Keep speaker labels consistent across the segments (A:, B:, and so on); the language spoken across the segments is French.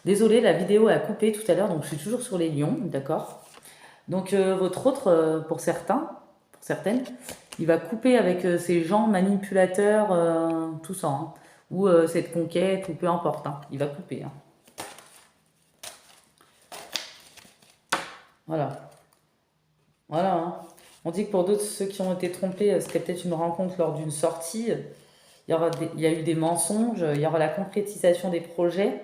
A: Désolée, la vidéo a coupé tout à l'heure, donc je suis toujours sur les lions, d'accord? Donc votre autre, pour certains, pour certaines, il va couper avec ces gens manipulateurs, tout ça, hein, ou cette conquête, ou peu importe, hein, il va couper, hein. Voilà, voilà, hein. On dit que pour d'autres, ceux qui ont été trompés, c'était peut-être une rencontre lors d'une sortie. Il y a eu des mensonges, il y aura la concrétisation des projets.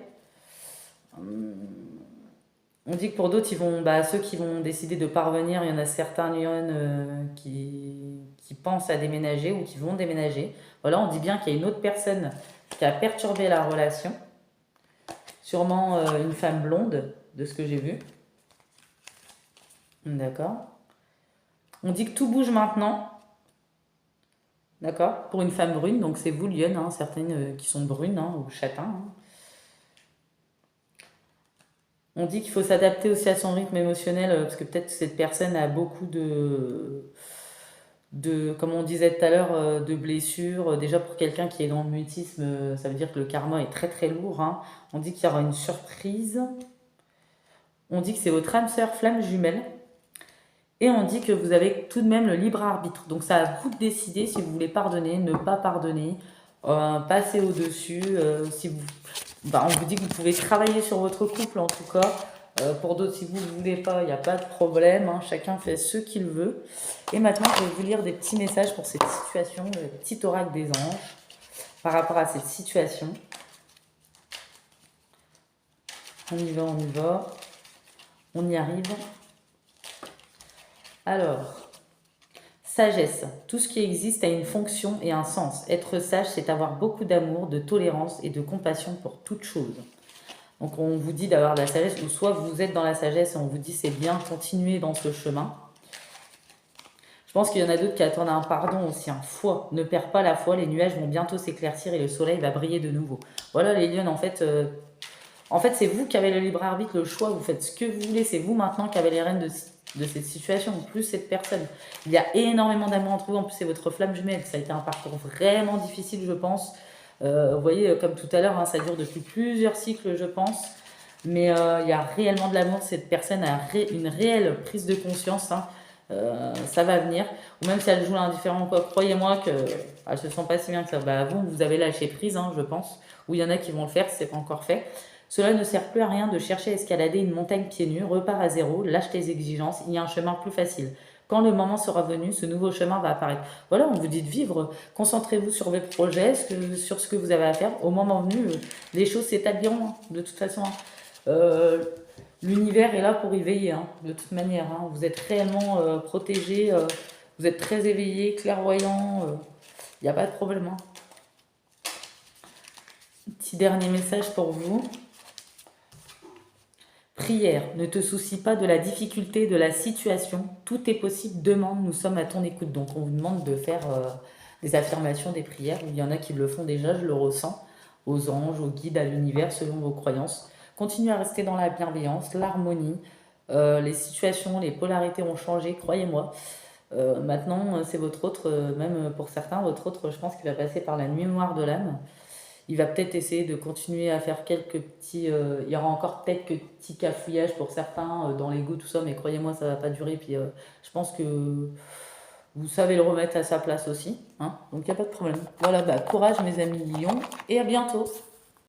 A: On dit que pour d'autres, ceux qui vont décider de parvenir, il y en a certains Lyon qui pensent à déménager ou qui vont déménager. Voilà, on dit bien qu'il y a une autre personne qui a perturbé la relation, sûrement une femme blonde, de ce que j'ai vu. D'accord. On dit que tout bouge maintenant, d'accord, pour une femme brune, donc c'est vous, Lyon, hein, certaines qui sont brunes, hein, ou châtains, hein. On dit qu'il faut s'adapter aussi à son rythme émotionnel, parce que peut-être cette personne a beaucoup comme on disait tout à l'heure, de blessures. Déjà pour quelqu'un qui est dans le mutisme, ça veut dire que le karma est très très lourd, hein. On dit qu'il y aura une surprise. On dit que c'est votre âme sœur flamme jumelle. Et on dit que vous avez tout de même le libre arbitre. Donc ça à vous de décider si vous voulez pardonner, ne pas pardonner, passer au-dessus. Si vous, on vous dit que vous pouvez travailler sur votre couple en tout cas. Pour d'autres, si vous ne voulez pas, il n'y a pas de problème, hein. Chacun fait ce qu'il veut. Et maintenant, je vais vous lire des petits messages pour cette situation, le petit oracle des anges, par rapport à cette situation. On y va, on y va. On y arrive. Alors, sagesse. Tout ce qui existe a une fonction et un sens. Être sage, c'est avoir beaucoup d'amour, de tolérance et de compassion pour toute chose. Donc on vous dit d'avoir de la sagesse, ou soit vous êtes dans la sagesse et on vous dit c'est bien, continuer dans ce chemin. Je pense qu'il y en a d'autres qui attendent un pardon aussi, un foi. Ne perds pas la foi, les nuages vont bientôt s'éclaircir et le soleil va briller de nouveau. Voilà les lions, en fait c'est vous qui avez le libre arbitre, le choix, vous faites ce que vous voulez, c'est vous maintenant qui avez les rênes de cette situation, plus cette personne. Il y a énormément d'amour entre vous, en plus c'est votre flamme jumelle, ça a été un parcours vraiment difficile je pense. Vous voyez, comme tout à l'heure, hein, ça dure depuis plusieurs cycles, je pense. Mais il y a réellement de l'amour. Cette personne a une réelle prise de conscience, hein. Ça va venir. Ou même si elle joue l'indifférent, quoi, croyez-moi qu'elle se sent pas si bien que ça. Bah, vous avez lâché prise, hein, je pense. Ou il y en a qui vont le faire si c'est pas encore fait. Cela ne sert plus à rien de chercher à escalader une montagne pieds nus. Repars à zéro, lâche tes exigences. Il y a un chemin plus facile. Quand le moment sera venu, ce nouveau chemin va apparaître. Voilà, on vous dit de vivre. Concentrez-vous sur vos projets, sur ce que vous avez à faire. Au moment venu, les choses s'établiront, hein, de toute façon, hein. L'univers est là pour y veiller, hein, de toute manière, hein. Vous êtes réellement protégé, vous êtes très éveillé, clairvoyant. Il n'y a pas de problème, hein. Petit dernier message pour vous. Prière, ne te soucie pas de la difficulté de la situation, tout est possible, demande, nous sommes à ton écoute. Donc on vous demande de faire des affirmations, des prières. Il y en a qui le font déjà, je le ressens, aux anges, aux guides, à l'univers, selon vos croyances. Continuez à rester dans la bienveillance, l'harmonie. Les situations, les polarités ont changé, croyez-moi. Maintenant, c'est votre autre, même pour certains, votre autre, je pense qu'il va passer par la nuit noire de l'âme. Il va peut-être essayer de continuer à faire quelques petits... il y aura encore peut-être quelques petits cafouillages pour certains dans l'ego, tout ça, mais croyez-moi, ça va pas durer. Puis je pense que vous savez le remettre à sa place aussi, hein, donc il n'y a pas de problème. Voilà, bah, courage mes amis lions, et à bientôt.